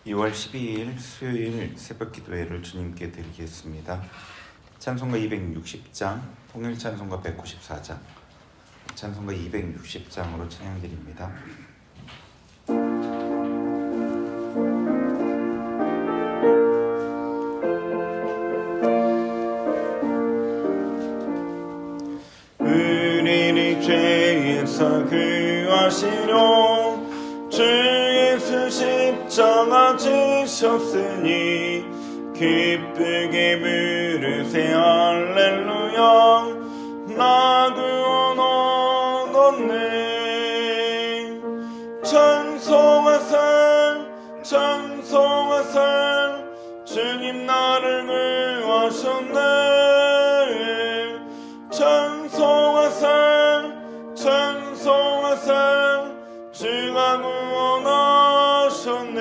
2월 12일 수요일 새벽기도회를 주님께 드리겠습니다. 찬송가 260장, 통일찬송가 194장, 찬송가 260장으로 찬양드립니다. 우리를 죄에서 구하시려 주 예수 십자가 지셨으니 기쁘게 부르세 할렐루야. 나 구원 얻었네. 찬송하세 찬송하세 주님 나를 구하셨네. 찬송하세 찬송하세 주가 구원하셨네.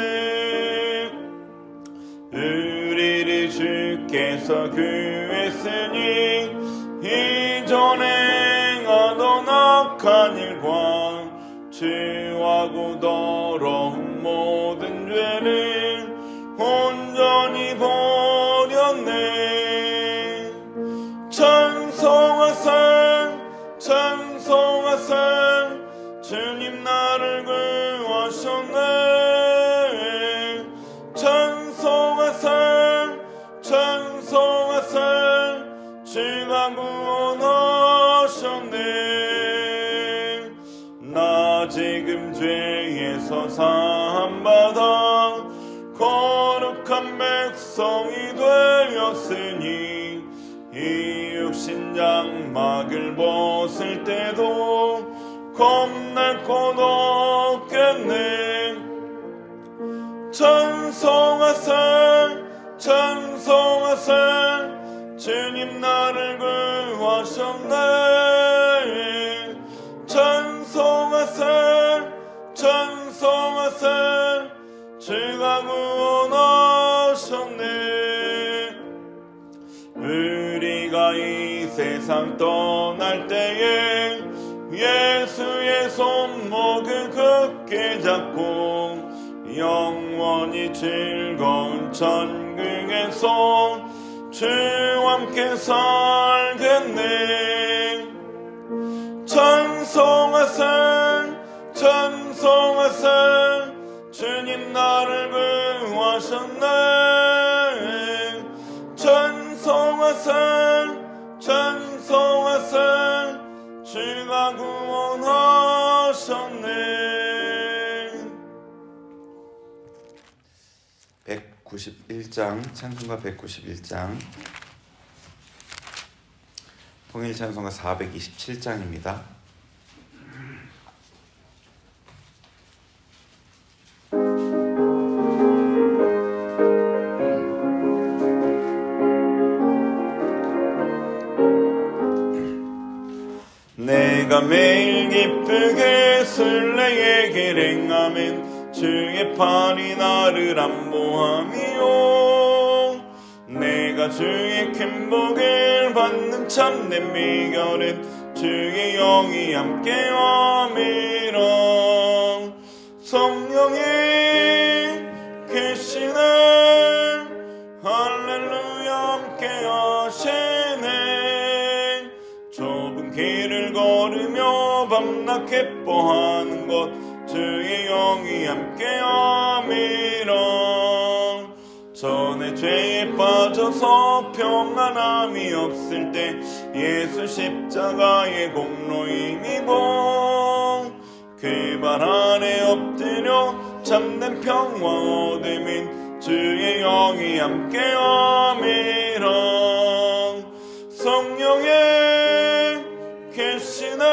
우리를 주께서 구했으니 이전에 행하던 악한 일과 죄하고 더러운 모든 죄를 온전히 버렸네. 찬송하세 찬송하세 주님 나를 구하셨네. 찬송하세 찬송하세 주가 구원하셨네. 나 지금 죄에서 사함받아 거룩한 백성이 되었으니 이 육신 장막을 벗을 때도 겁낼 것 없겠네. 찬송하세 찬송하세 주님 나를 구하셨네. 찬송하세 찬송하세 주가 구원하셨네. 우리가 이 세상 떠날 때에 예수의 손목을 굳게 잡고 영원히 즐거운 천국에서 주와 함께 살겠네. 찬송하세 찬송하세 주님 나를 구하셨네. 찬송하세 찬송하세 주가 구원하셨네. 191장, 찬송가 191장, 통일찬송가 427장입니다. 내가 매일 기쁘게 순례의 행하면 주의 팔이 나를 안보함이요. 내가 주의 큰 복을 받는 참된 비결은 주의 영이 함께함이라. 성령이 계시네. 할렐루야 함께하시네. 좁은 길을 걸으며 밤낮 기뻐하는 것 주의 영이 함께함이라. 전에 죄에 빠져서 평안함이 없을 때 예수 십자가의 공로 힘입어 그 발 아래 엎드려 참된 평화 얻으면 주의 영이 함께함이라. 성령이 계시네.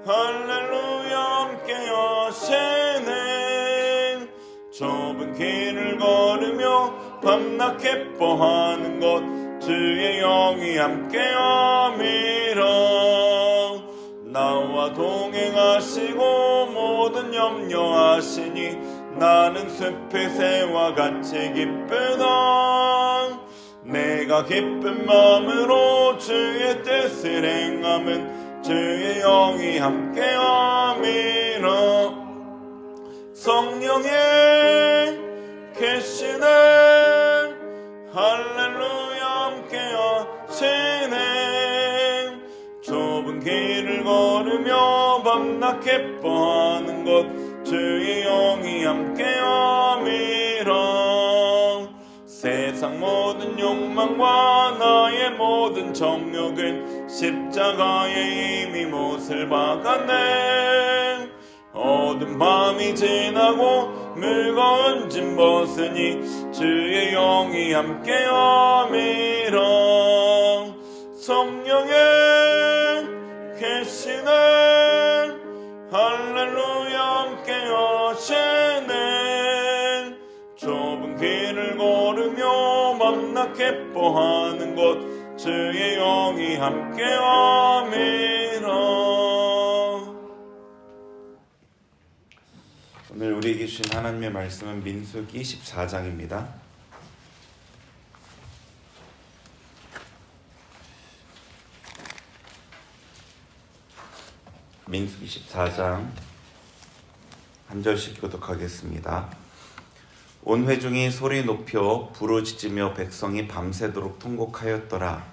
할렐루야 함께하시네. 좁은 길을 걸으며 밤낮 기뻐하는 것 주의 영이 함께함이라. 나와 동행하시고 모든 염려하시니 나는 숲의 새와 같이 기쁘다. 내가 기쁜 마음으로 주의 뜻을 행하면 주의 영이 함께함이라. 성령의 내가 기뻐하는 것 주의 영이 함께함이라. 세상 모든 욕망과 나의 모든 정욕은 십자가에 이미 못을 박았네. 어두운 밤이 지나고 무거운 짐 벗으니 주의 영이 함께함이라. 성령의 계시네 할렐루야 함께하시네. 좁은 길을 걸으며 만나 기뻐하는 것 주의 영이 함께함이라. 오늘 우리에게 주신 하나님의 말씀은 민수기 14장입니다. 민수기 14장 한 절씩 교독하겠습니다. 온 회중이 소리 높여 부르짖으며 백성이 밤새도록 통곡하였더라.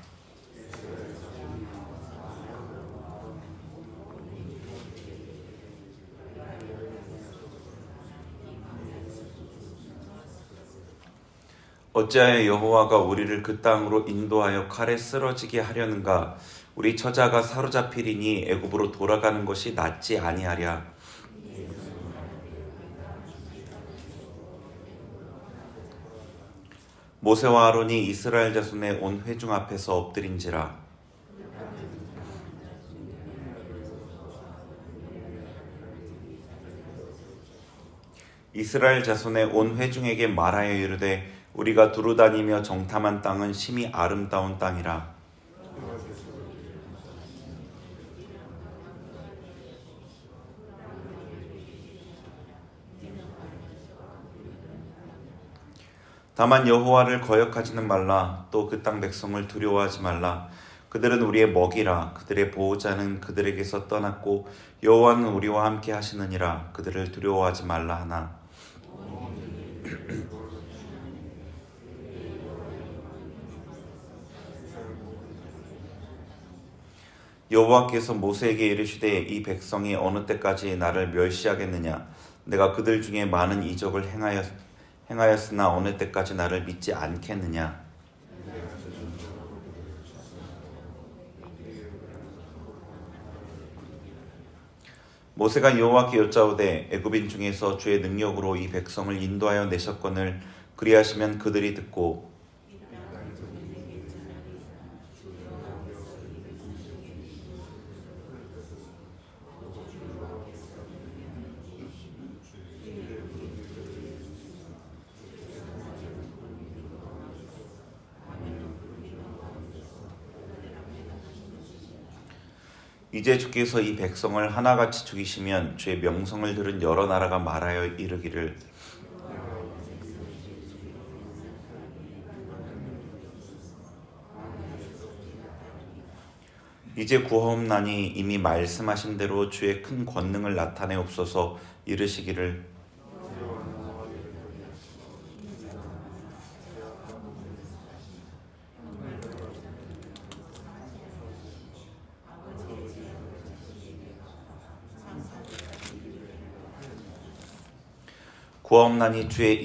어찌하여 여호와가 우리를 그 땅으로 인도하여 칼에 쓰러지게 하려는가? 우리 처자가 사로잡히리니 애굽으로 돌아가는 것이 낫지 아니하랴. 모세와 아론이 이스라엘 자손의 온 회중 앞에서 엎드린지라. 이스라엘 자손의 온 회중에게 말하여 이르되 우리가 두루다니며 정탐한 땅은 심히 아름다운 땅이라. 다만 여호와를 거역하지는 말라. 또 그 땅 백성을 두려워하지 말라. 그들은 우리의 먹이라. 그들의 보호자는 그들에게서 떠났고 여호와는 우리와 함께 하시느니라. 그들을 두려워하지 말라 하나. 여호와께서 모세에게 이르시되 이 백성이 어느 때까지 나를 멸시하겠느냐? 내가 그들 중에 많은 이적을 행하였으나 어느 때까지 나를 믿지 않겠느냐? 모세가 여호와께 여짜오되 애굽인 중에서 주의 능력으로 이 백성을 인도하여 내셨거늘 그리하시면 그들이 듣고 이제 주께서 이 백성을 하나같이 죽이시면 주의 명성을 들은 여러 나라가 말하여 이르기를 이제 구하옵나니 이미 말씀하신 대로 주의 큰 권능을 나타내옵소서. 이르시기를 구하옵나니 주의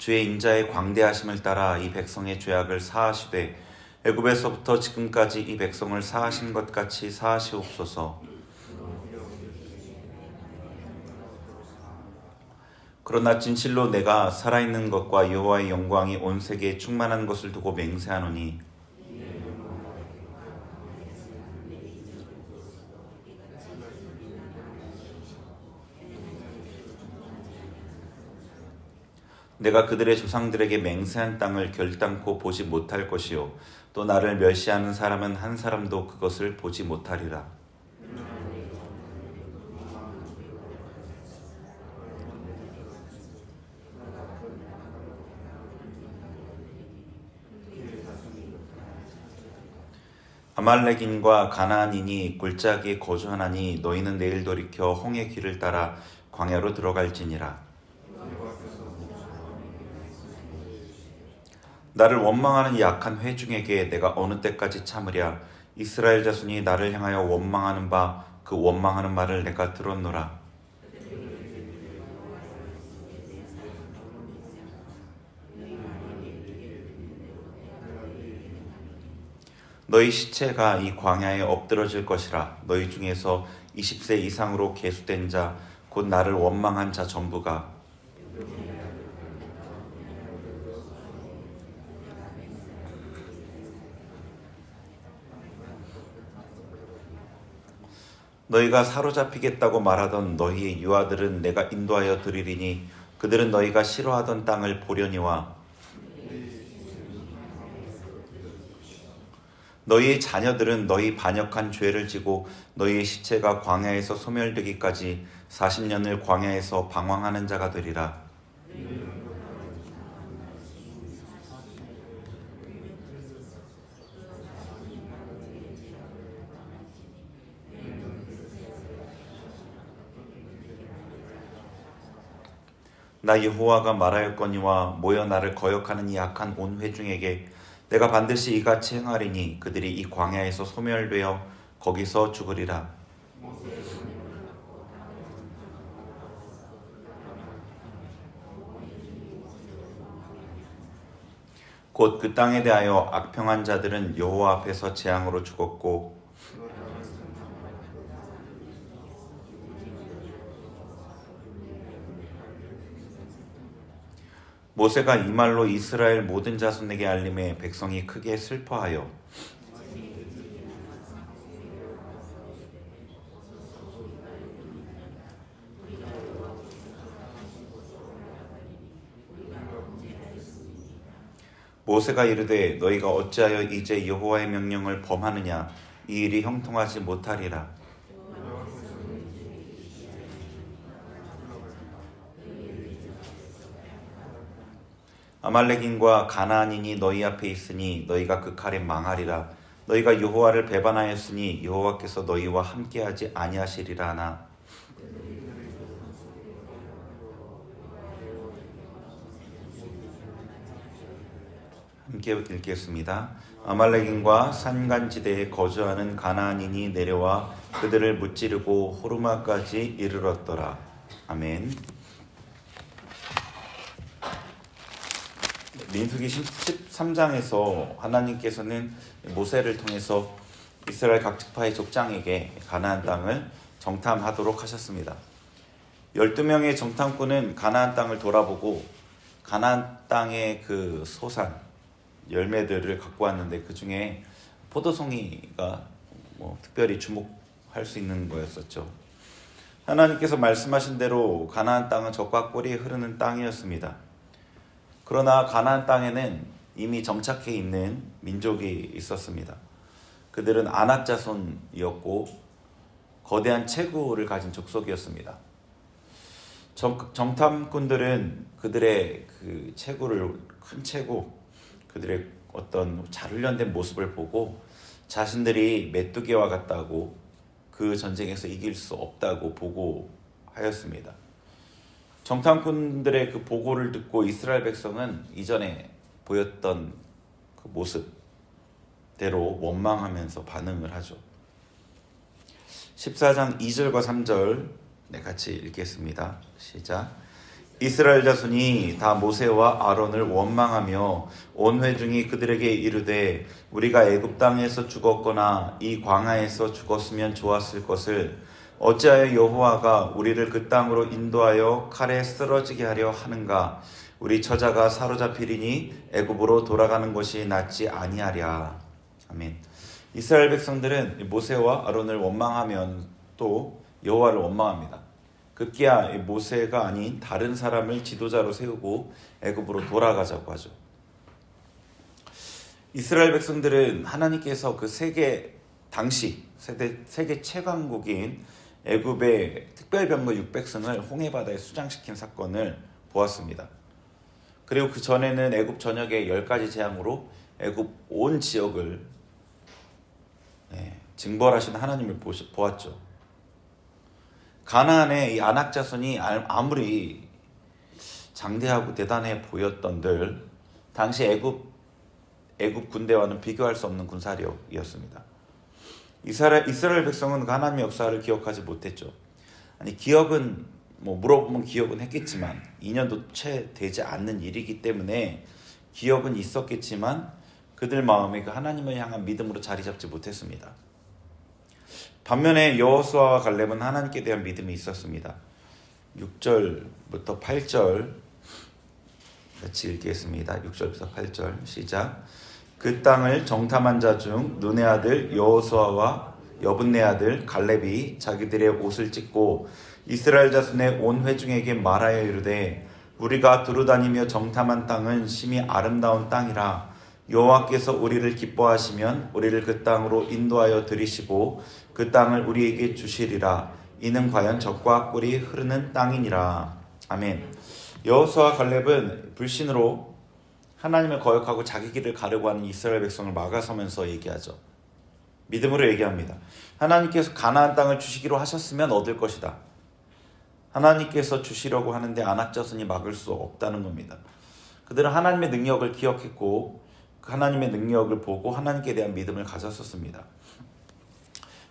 인자의 광대하심을 따라 이 백성의 죄악을 사하시되 애굽에서부터 지금까지 이 백성을 사하신 것 같이 사하시옵소서. 그러나 진실로 내가 살아있는 것과 여호와의 영광이 온 세계에 충만한 것을 두고 맹세하노니 내가 그들의 조상들에게 맹세한 땅을 결단코 보지 못할 것이요 또 나를 멸시하는 사람은 한 사람도 그것을 보지 못하리라. 아말렉인과 가나안인이 골짜기에 거주하나니 너희는 내일 돌이켜 홍해 길을 따라 광야로 들어갈지니라. 나를 원망하는 약한 회중에게 내가 어느 때까지 참으랴. 이스라엘 자손이 나를 향하여 원망하는 바 그 원망하는 말을 내가 들었노라. 너희 시체가 이 광야에 엎드러질 것이라. 너희 중에서 20세 이상으로 계수된 자 곧 나를 원망한 자 전부가 너희가 사로잡히겠다고 말하던 너희의 유아들은 내가 인도하여 드리리니 그들은 너희가 싫어하던 땅을 보려니와 너희의 자녀들은 너희 반역한 죄를 지고 너희의 시체가 광야에서 소멸되기까지 40년을 광야에서 방황하는 자가 되리라. 나 여호와가 말하였거니와 모여 나를 거역하는 이 악한 온 회중에게 내가 반드시 이같이 행하리니 그들이 이 광야에서 소멸되어 거기서 죽으리라. 곧 그 땅에 대하여 악평한 자들은 여호와 앞에서 재앙으로 죽었고 모세가 이 말로 이스라엘 모든 자손에게 알림해 백성이 크게 슬퍼하여 모세가 이르되 너희가 어찌하여 이제 여호와의 명령을 범하느냐 이 일이 형통하지 못하리라. 아말렉인과 가나안인이 너희 앞에 있으니 너희가 그 칼에 망하리라. 너희가 여호와를 배반하였으니 여호와께서 너희와 함께하지 아니하시리라 하나. 함께 읽겠습니다. 아말렉인과 산간지대에 거주하는 가나안인이 내려와 그들을 무찌르고 호르마까지 이르렀더라. 아멘. 민수기 13장에서 하나님께서는 모세를 통해서 이스라엘 각 지파의 족장에게 가나안 땅을 정탐하도록 하셨습니다. 12명의 정탐꾼은 가나안 땅을 돌아보고 가나안 땅의 그 소산 열매들을 갖고 왔는데 그 중에 포도송이가 특별히 주목할 수 있는 거였었죠. 하나님께서 말씀하신 대로 가나안 땅은 젖과 꿀이 흐르는 땅이었습니다. 그러나 가나안 땅에는 이미 정착해 있는 민족이 있었습니다. 그들은 아낙 자손이었고 거대한 체구를 가진 족속이었습니다. 정탐꾼들은 그들의 그 체구를 큰 체구, 그들의 어떤 잘 훈련된 모습을 보고 자신들이 메뚜기와 같다고 그 전쟁에서 이길 수 없다고 보고하였습니다. 정탐꾼들의 그 보고를 듣고 이스라엘 백성은 이전에 보였던 그 모습대로 원망하면서 반응을 하죠. 14장 2절과 3절 같이 읽겠습니다. 시작. 이스라엘 자손이 다 모세와 아론을 원망하며 온 회중이 그들에게 이르되 우리가 애굽 땅에서 죽었거나 이 광야에서 죽었으면 좋았을 것을 어찌하여 여호와가 우리를 그 땅으로 인도하여 칼에 쓰러지게 하려 하는가? 우리 처자가 사로잡히리니 애굽으로 돌아가는 것이 낫지 아니하랴. 아멘. 이스라엘 백성들은 모세와 아론을 원망하면 또 여호와를 원망합니다. 급기야 모세가 아닌 다른 사람을 지도자로 세우고 애굽으로 돌아가자고 하죠. 이스라엘 백성들은 하나님께서 그 당시 세계 최강국인 애굽의 특별병거 600승을 홍해바다에 수장시킨 사건을 보았습니다. 그리고 그 전에는 애굽 전역의 10가지 재앙으로 애굽 온 지역을 징벌하신 하나님을 보았죠. 가나안의 이 아낙 자손이 아무리 장대하고 대단해 보였던들 당시 애굽 군대와는 비교할 수 없는 군사력이었습니다. 이스라엘 백성은 그 하나님의 역사를 기억하지 못했죠. 아니 기억은 물어보면 기억은 했겠지만 2년도 채 되지 않는 일이기 때문에 기억은 있었겠지만 그들 마음에 그 하나님을 향한 믿음으로 자리 잡지 못했습니다. 반면에 여호수아와 갈렙은 하나님께 대한 믿음이 있었습니다. 6절부터 8절 같이 읽겠습니다. 6절부터 8절 시작. 그 땅을 정탐한 자 중 눈의 아들 여호수아와 여분네 아들 갈렙이 자기들의 옷을 찢고 이스라엘 자손의 온 회중에게 말하여 이르되 우리가 두루다니며 정탐한 땅은 심히 아름다운 땅이라 여호와께서 우리를 기뻐하시면 우리를 그 땅으로 인도하여 들이시고 그 땅을 우리에게 주시리라. 이는 과연 젖과 꿀이 흐르는 땅이니라. 아멘. 여호수아와 갈렙은 불신으로 하나님을 거역하고 자기 길을 가려고 하는 이스라엘 백성을 막아서면서 얘기하죠. 믿음으로 얘기합니다. 하나님께서 가나안 땅을 주시기로 하셨으면 얻을 것이다. 하나님께서 주시려고 하는데 아낙 자손이 막을 수 없다는 겁니다. 그들은 하나님의 능력을 기억했고 그 하나님의 능력을 보고 하나님께 대한 믿음을 가졌었습니다.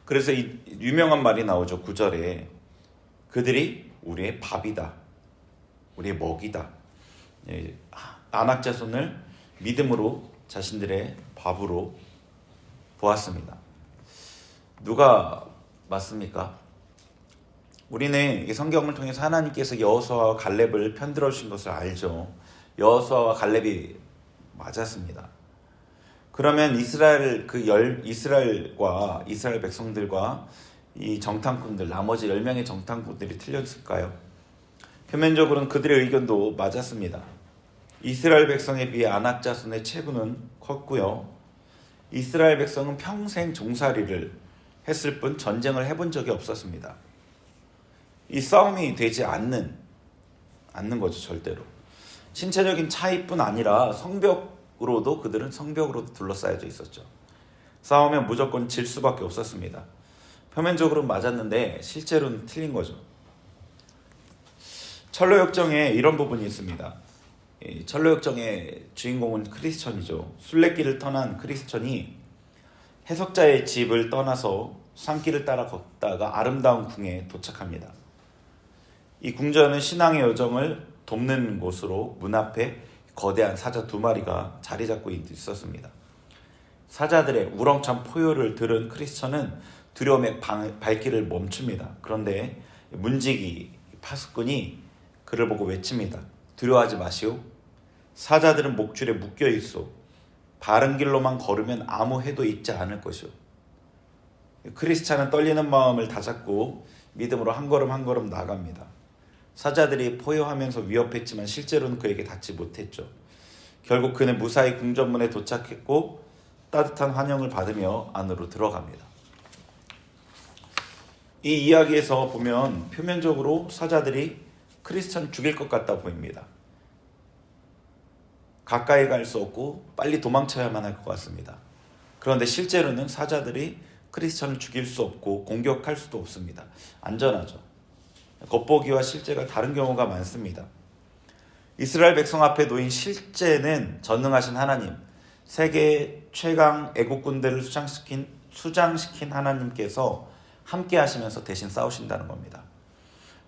그래서 이 유명한 말이 나오죠. 9절에 그들이 우리의 밥이다. 우리의 먹이다. 아낙 자손을 믿음으로 자신들의 밥으로 보았습니다. 누가 맞습니까? 우리는 이 성경을 통해서 하나님께서 여호수아와 갈렙을 편들어 주신 것을 알죠. 여호수아와 갈렙이 맞았습니다. 그러면 이스라엘과 이스라엘 백성들과 이 정탐꾼들, 나머지 10명의 정탐꾼들이 틀렸을까요? 표면적으로는 그들의 의견도 맞았습니다. 이스라엘 백성에 비해 아낙 자손의 체구는 컸고요. 이스라엘 백성은 평생 종살이를 했을 뿐 전쟁을 해본 적이 없었습니다. 이 싸움이 되지 않는 거죠, 절대로. 신체적인 차이뿐 아니라 성벽으로도 그들은 성벽으로도 둘러싸여져 있었죠. 싸우면 무조건 질 수밖에 없었습니다. 표면적으로는 맞았는데 실제로는 틀린 거죠. 철로역정에 이런 부분이 있습니다. 철로역정의 주인공은 크리스천이죠. 순례길을 떠난 크리스천이 해석자의 집을 떠나서 산길을 따라 걷다가 아름다운 궁에 도착합니다. 이 궁전은 신앙의 여정을 돕는 곳으로 문 앞에 거대한 사자 2마리가 자리 잡고 있었습니다. 사자들의 우렁찬 포효를 들은 크리스천은 두려움에 발길을 멈춥니다. 그런데 문지기 파수꾼이 그를 보고 외칩니다. 두려워하지 마시오. 사자들은 목줄에 묶여 있어. 바른 길로만 걸으면 아무 해도 있지 않을 것이오. 크리스찬은 떨리는 마음을 다잡고 믿음으로 한 걸음 한 걸음 나갑니다. 사자들이 포효하면서 위협했지만 실제로는 그에게 닿지 못했죠. 결국 그는 무사히 궁전문에 도착했고 따뜻한 환영을 받으며 안으로 들어갑니다. 이 이야기에서 보면 표면적으로 사자들이 크리스찬 죽일 것 같다 보입니다. 가까이 갈 수 없고 빨리 도망쳐야만 할 것 같습니다. 그런데 실제로는 사자들이 크리스찬을 죽일 수 없고 공격할 수도 없습니다. 안전하죠. 겉보기와 실제가 다른 경우가 많습니다. 이스라엘 백성 앞에 놓인 실제는 전능하신 하나님, 세계 최강 애국군대를 수장시킨 하나님께서 함께 하시면서 대신 싸우신다는 겁니다.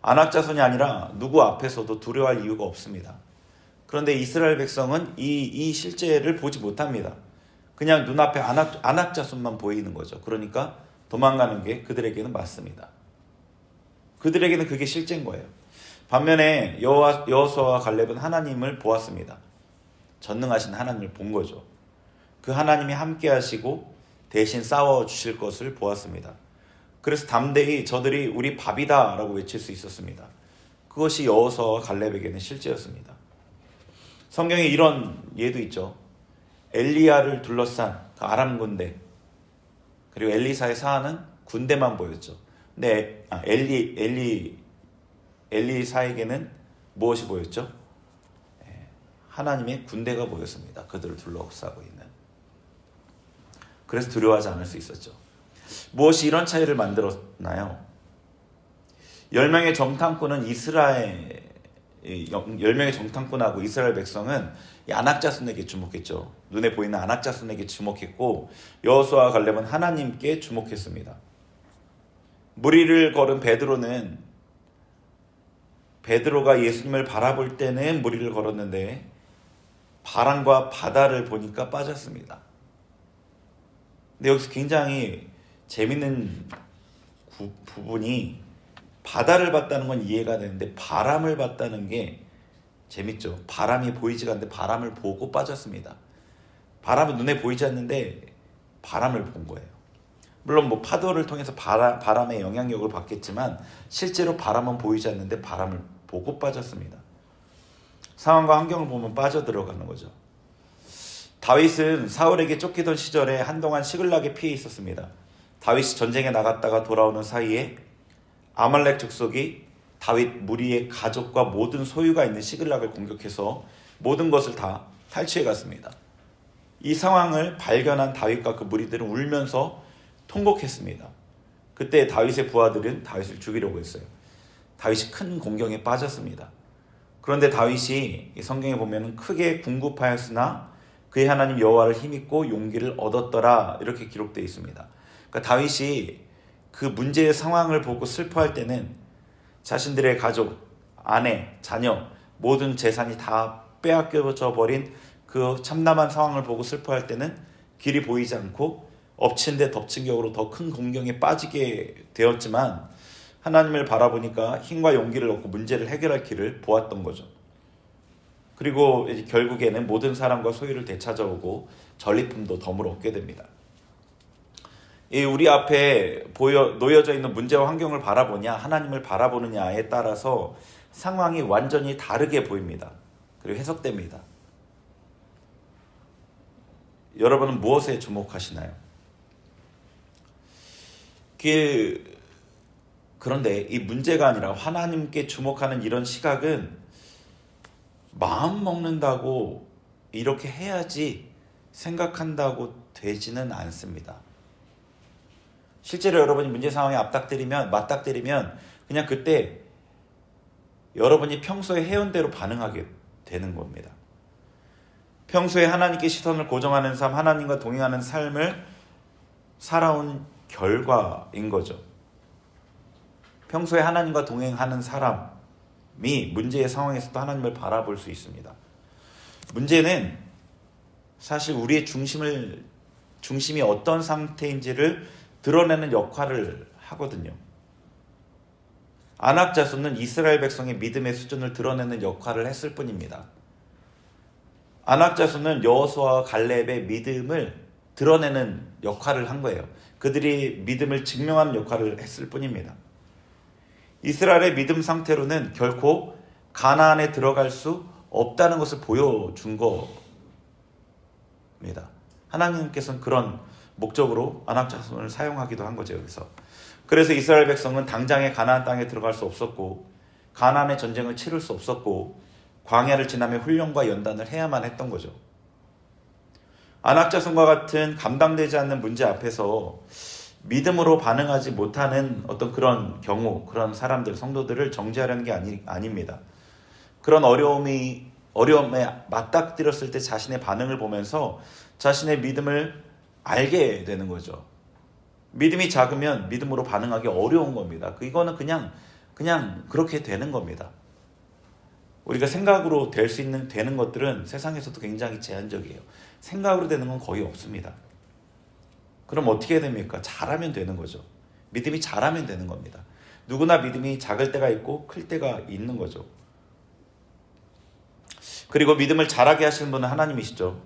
아낙 자손이 아니라 누구 앞에서도 두려워할 이유가 없습니다. 그런데 이스라엘 백성은 이 실제를 보지 못합니다. 그냥 눈앞에 아낙 자손만 보이는 거죠. 그러니까 도망가는 게 그들에게는 맞습니다. 그들에게는 그게 실제인 거예요. 반면에 여호수아와 갈렙은 하나님을 보았습니다. 전능하신 하나님을 본 거죠. 그 하나님이 함께 하시고 대신 싸워주실 것을 보았습니다. 그래서 담대히 저들이 우리 밥이다 라고 외칠 수 있었습니다. 그것이 여호수아와 갈렙에게는 실제였습니다. 성경에 이런 예도 있죠. 엘리야를 둘러싼 그 아람 군대, 그리고 엘리사의 사하는 군대만 보였죠. 근데 엘리사에게는 무엇이 보였죠? 하나님의 군대가 보였습니다. 그들을 둘러싸고 있는. 그래서 두려워하지 않을 수 있었죠. 무엇이 이런 차이를 만들었나요? 10명의 정탐꾼은 이스라엘의 이 10명의 정탐꾼하고 이스라엘 백성은 이 안악자손에게 주목했죠. 눈에 보이는 안악자손에게 주목했고 여호수아와 갈렙은 하나님께 주목했습니다. 무리를 걸은 베드로가 예수님을 바라볼 때는 무리를 걸었는데 바람과 바다를 보니까 빠졌습니다. 근데 여기서 굉장히 재밌는 부분이 바다를 봤다는 건 이해가 되는데 바람을 봤다는 게 재밌죠. 바람이 보이지가 않는데 바람을 보고 빠졌습니다. 바람은 눈에 보이지 않는데 바람을 본 거예요. 물론 뭐 파도를 통해서 바람의 영향력을 받겠지만 실제로 바람은 보이지 않는데 바람을 보고 빠졌습니다. 상황과 환경을 보면 빠져들어가는 거죠. 다윗은 사울에게 쫓기던 시절에 한동안 시글락에 피해 있었습니다. 다윗이 전쟁에 나갔다가 돌아오는 사이에 아말렉 족속이 다윗 무리의 가족과 모든 소유가 있는 시글락을 공격해서 모든 것을 다 탈취해 갔습니다. 이 상황을 발견한 다윗과 그 무리들은 울면서 통곡했습니다. 그때 다윗의 부하들은 다윗을 죽이려고 했어요. 다윗이 큰 공경에 빠졌습니다. 그런데 다윗이 성경에 보면 크게 궁급하였으나 그의 하나님 여호와를 힘입고 용기를 얻었더라 이렇게 기록되어 있습니다. 그러니까 다윗이 그 문제의 상황을 보고 슬퍼할 때는 자신들의 가족, 아내, 자녀 모든 재산이 다 빼앗겨져 버린 그 참담한 상황을 보고 슬퍼할 때는 길이 보이지 않고 엎친 데 덮친 격으로 더 큰 공경에 빠지게 되었지만 하나님을 바라보니까 힘과 용기를 얻고 문제를 해결할 길을 보았던 거죠. 그리고 결국에는 모든 사람과 소유를 되찾아오고 전리품도 덤으로 얻게 됩니다. 우리 앞에 놓여져 있는 문제와 환경을 바라보냐 하나님을 바라보느냐에 따라서 상황이 완전히 다르게 보입니다. 그리고 해석됩니다. 여러분은 무엇에 주목하시나요? 그런데 이 문제가 아니라 하나님께 주목하는 이런 시각은 마음 먹는다고 이렇게 해야지 생각한다고 되지는 않습니다. 실제로 여러분이 문제 상황에 맞닥뜨리면 그냥 그때 여러분이 평소에 해온 대로 반응하게 되는 겁니다. 평소에 하나님께 시선을 고정하는 삶, 하나님과 동행하는 삶을 살아온 결과인 거죠. 평소에 하나님과 동행하는 사람이 문제의 상황에서도 하나님을 바라볼 수 있습니다. 문제는 사실 우리의 중심이 어떤 상태인지를 드러내는 역할을 하거든요. 안악자손은 이스라엘 백성의 믿음의 수준을 드러내는 역할을 했을 뿐입니다. 안악자손은 여호수아와 갈렙의 믿음을 드러내는 역할을 한 거예요. 그들이 믿음을 증명하는 역할을 했을 뿐입니다. 이스라엘의 믿음 상태로는 결코 가나안에 들어갈 수 없다는 것을 보여준 겁니다. 하나님께서는 그런 목적으로 안악자손을 사용하기도 한 거죠. 그래서 이스라엘 백성은 당장에 가나안 땅에 들어갈 수 없었고 가나안의 전쟁을 치를 수 없었고 광야를 지나며 훈련과 연단을 해야만 했던 거죠. 안악자손과 같은 감당되지 않는 문제 앞에서 믿음으로 반응하지 못하는 어떤 그런 경우, 그런 사람들, 성도들을 정죄하려는 게 아닙니다. 그런 어려움에 맞닥뜨렸을 때 자신의 반응을 보면서 자신의 믿음을 알게 되는 거죠. 믿음이 작으면 믿음으로 반응하기 어려운 겁니다. 이거는 그냥 그렇게 되는 겁니다. 우리가 생각으로 되는 것들은 세상에서도 굉장히 제한적이에요. 생각으로 되는 건 거의 없습니다. 그럼 어떻게 됩니까? 잘하면 되는 거죠. 믿음이 잘하면 되는 겁니다. 누구나 믿음이 작을 때가 있고 클 때가 있는 거죠. 그리고 믿음을 자라게 하시는 분은 하나님이시죠.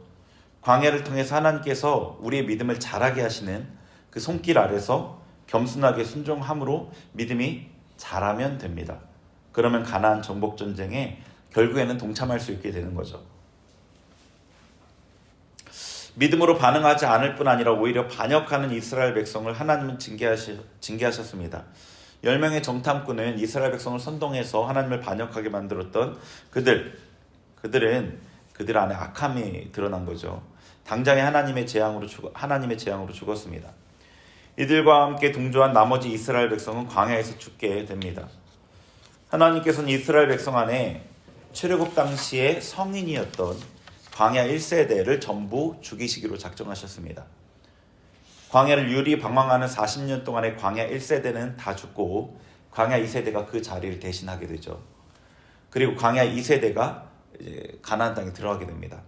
광야를 통해서 하나님께서 우리의 믿음을 자라게 하시는 그 손길 아래서 겸손하게 순종함으로 믿음이 자라면 됩니다. 그러면 가나안 정복 전쟁에 결국에는 동참할 수 있게 되는 거죠. 믿음으로 반응하지 않을 뿐 아니라 오히려 반역하는 이스라엘 백성을 하나님은 징계하셨습니다. 10명의 정탐꾼은 이스라엘 백성을 선동해서 하나님을 반역하게 만들었던 그들은 그들 안에 악함이 드러난 거죠. 당장에 하나님의 재앙으로 죽었습니다. 이들과 함께 동조한 나머지 이스라엘 백성은 광야에서 죽게 됩니다. 하나님께서는 이스라엘 백성 안에 출애굽 당시에 성인이었던 광야 1세대를 전부 죽이시기로 작정하셨습니다. 광야를 유리방황하는 40년 동안의 광야 1세대는 다 죽고 광야 2세대가 그 자리를 대신하게 되죠. 그리고 광야 2세대가 이제 가나안 땅에 들어가게 됩니다.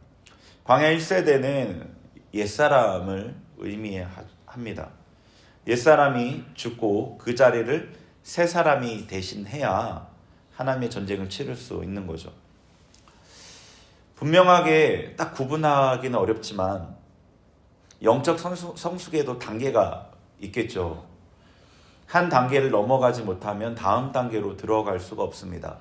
광야 1세대는 옛사람을 의미합니다. 옛사람이 죽고 그 자리를 새 사람이 대신해야 하나님의 전쟁을 치를 수 있는 거죠. 분명하게 딱 구분하기는 어렵지만 영적 성숙에도 단계가 있겠죠. 한 단계를 넘어가지 못하면 다음 단계로 들어갈 수가 없습니다.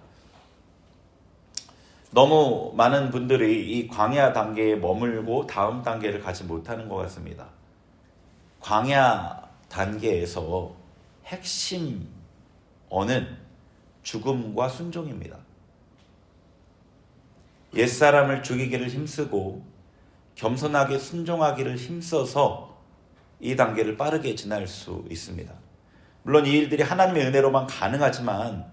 너무 많은 분들이 이 광야 단계에 머물고 다음 단계를 가지 못하는 것 같습니다. 광야 단계에서 핵심 언은 죽음과 순종입니다. 옛사람을 죽이기를 힘쓰고 겸손하게 순종하기를 힘써서 이 단계를 빠르게 지날 수 있습니다. 물론 이 일들이 하나님의 은혜로만 가능하지만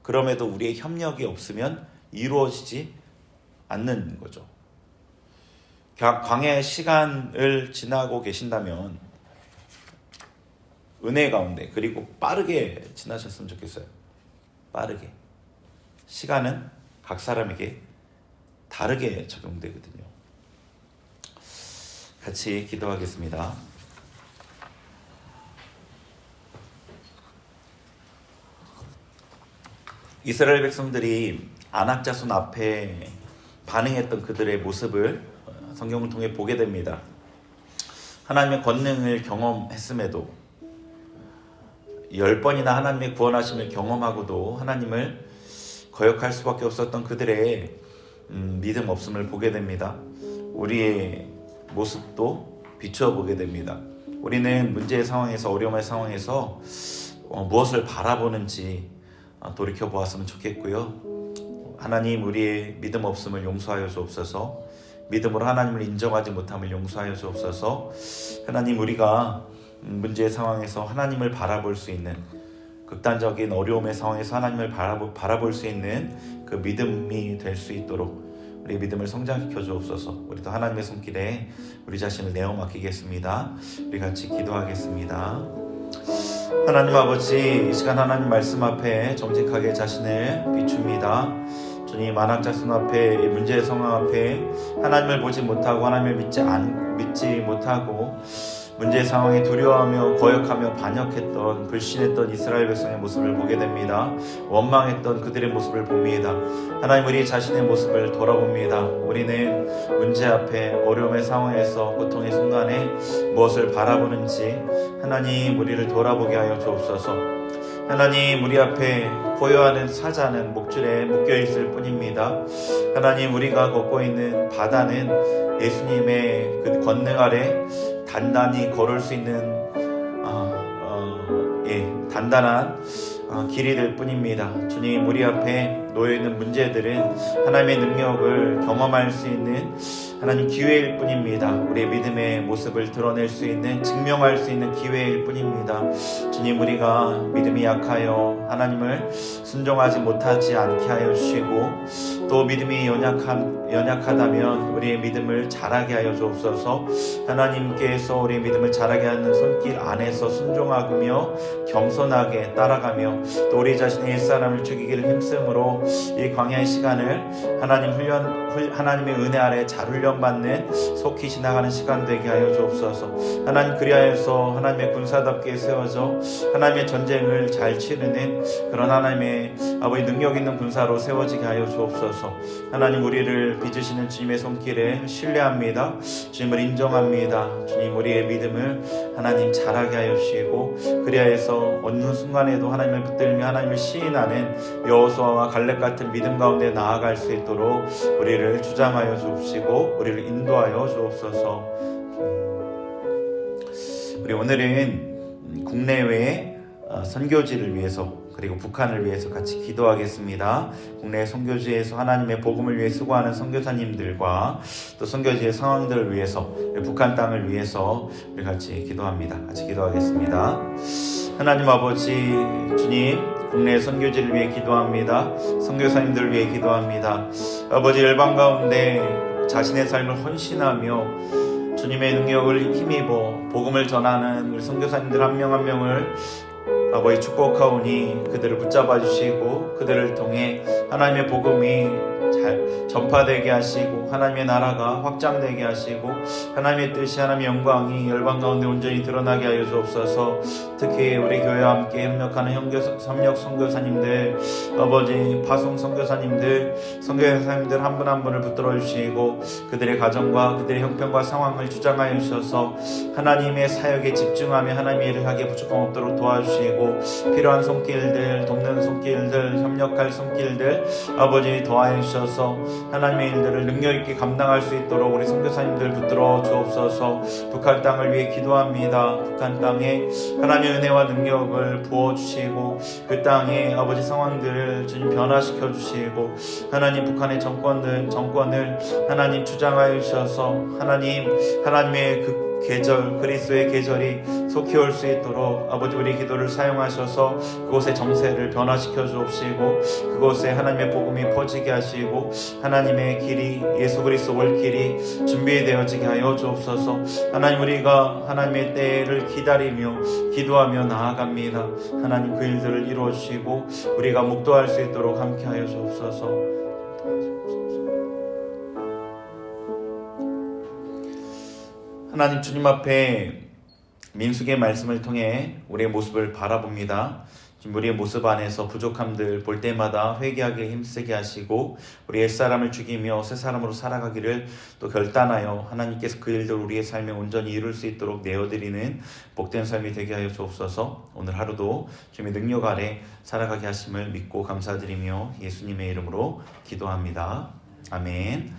그럼에도 우리의 협력이 없으면 이루어지지 않는 거죠. 광야의 시간을 지나고 계신다면 은혜 가운데 그리고 빠르게 지나셨으면 좋겠어요. 빠르게. 시간은 각 사람에게 다르게 적용되거든요. 같이 기도하겠습니다. 이스라엘 백성들이 안악자손 앞에 반응했던 그들의 모습을 성경을 통해 보게 됩니다. 하나님의 권능을 경험했음에도 10번이나 하나님의 구원하심을 경험하고도 하나님을 거역할 수밖에 없었던 그들의 믿음 없음을 보게 됩니다. 우리의 모습도 비추어 보게 됩니다. 우리는 문제의 상황에서 어려움의 상황에서 무엇을 바라보는지 돌이켜 보았으면 좋겠고요. 하나님 우리의 믿음 없음을 용서하여 주옵소서. 믿음으로 하나님을 인정하지 못함을 용서하여 주옵소서. 하나님 우리가 문제의 상황에서 하나님을 바라볼 수 있는 극단적인 어려움의 상황에서 하나님을 바라볼 수 있는 그 믿음이 될 수 있도록 우리의 믿음을 성장시켜 주옵소서. 우리도 하나님의 손길에 우리 자신을 내어 맡기겠습니다. 우리 같이 기도하겠습니다. 하나님 아버지, 이 시간 하나님 말씀 앞에 정직하게 자신을 비춥니다. 주님, 안악자손 앞에, 이 문제의 상황 앞에 하나님을 보지 못하고 하나님을 믿지 못하고 문제의 상황에 두려워하며 거역하며 반역했던 불신했던 이스라엘 백성의 모습을 보게 됩니다. 원망했던 그들의 모습을 봅니다. 하나님 우리 자신의 모습을 돌아봅니다. 우리는 문제 앞에 어려움의 상황에서 고통의 순간에 무엇을 바라보는지 하나님 우리를 돌아보게 하여 주옵소서. 하나님 우리 앞에 고요하는 사자는 목줄에 묶여있을 뿐입니다. 하나님 우리가 걷고 있는 바다는 예수님의 그 권능 아래 단단히 걸을 수 있는 단단한 길이 될 뿐입니다. 주님 우리 앞에 놓여있는 문제들은 하나님의 능력을 경험할 수 있는 하나님 기회일 뿐입니다. 우리의 믿음의 모습을 드러낼 수 있는 증명할 수 있는 기회일 뿐입니다. 주님 우리가 믿음이 약하여 하나님을 순종하지 못하지 않게 하여 주시고 또 믿음이 연약하다면 우리의 믿음을 자라게 하여 주옵소서. 하나님께서 우리의 믿음을 자라게 하는 손길 안에서 순종하며 겸손하게 따라가며 또 우리 자신의 옛사람을 죽이기를 힘쓰므로 이 광야의 시간을 하나님의 은혜 아래 잘 훈련받는 속히 지나가는 시간 되게 하여 주옵소서. 하나님 그리하여서 하나님의 군사답게 세워져 하나님의 전쟁을 잘 치르는 그런 하나님의 아버지 능력 있는 군사로 세워지게 하여 주옵소서. 하나님 우리를 빚으시는 주님의 손길에 신뢰합니다. 주님을 인정합니다. 주님 우리의 믿음을 하나님 자라게 하여 주시고 그리하여서 어느 순간에도 하나님을 붙들며 하나님을 시인하는 여호수아와 갈렙 같은 믿음 가운데 나아갈 수 있도록 우리를 주장하여 주옵시고 우리를 인도하여 주옵소서. 우리 오늘은 국내외 선교지를 위해서 그리고 북한을 위해서 같이 기도하겠습니다. 국내 선교지에서 하나님의 복음을 위해 수고하는 선교사님들과 또 선교지의 상황들을 위해서 북한 땅을 위해서 우리 같이 기도합니다. 같이 기도하겠습니다. 하나님 아버지, 주님 국내 선교지를 위해 기도합니다. 선교사님들을 위해 기도합니다. 아버지, 열방 가운데 자신의 삶을 헌신하며 주님의 능력을 힘입어 복음을 전하는 우리 선교사님들 한 명 한 명을 아버지 축복하오니 그들을 붙잡아 주시고 그들을 통해 하나님의 복음이 잘 전파되게 하시고 하나님의 나라가 확장되게 하시고 하나님의 뜻이, 하나님의 영광이 열방 가운데 온전히 드러나게 하여 주옵소서. 특히 우리 교회와 함께 협력하는 협력 선교사님들, 아버지 파송 선교사님들, 선교사님들 한 분 한 분을 붙들어 주시고 그들의 가정과 그들의 형편과 상황을 주장하여 주셔서 하나님의 사역에 집중하며 하나님의 일을 하기에 부족함 없도록 도와주시고 필요한 손길들, 돕는 손길들, 협력할 손길들 아버지 더하여 주셔서 하나님의 일들을 능력 있게 감당할 수 있도록 우리 선교사님들 붙들어 주옵소서. 북한 땅을 위해 기도합니다. 북한 땅에 하나님의 은혜와 능력을 부어주시고 그 땅에 아버지 상황들을 주님 변화시켜 주시고 하나님 북한의 정권을 하나님 주장하여 주셔서 하나님의 그 계절, 그리스도의 계절이 속히 올 수 있도록 아버지 우리 기도를 사용하셔서 그곳의 정세를 변화시켜 주옵시고 그곳에 하나님의 복음이 퍼지게 하시고 하나님의 길이, 예수 그리스도 올 길이 준비되어지게 하여 주옵소서. 하나님, 우리가 하나님의 때를 기다리며 기도하며 나아갑니다. 하나님, 그 일들을 이루어 주시고 우리가 목도할 수 있도록 함께 하여 주옵소서. 하나님, 주님 앞에 민수기의 말씀을 통해 우리의 모습을 바라봅니다. 지금 우리의 모습 안에서 부족함들 볼 때마다 회개하게 힘쓰게 하시고 우리 옛사람을 죽이며 새 사람으로 살아가기를 또 결단하여 하나님께서 그 일들 우리의 삶에 온전히 이룰 수 있도록 내어드리는 복된 삶이 되게 하여 주옵소서. 오늘 하루도 주님의 능력 아래 살아가게 하심을 믿고 감사드리며 예수님의 이름으로 기도합니다. 아멘.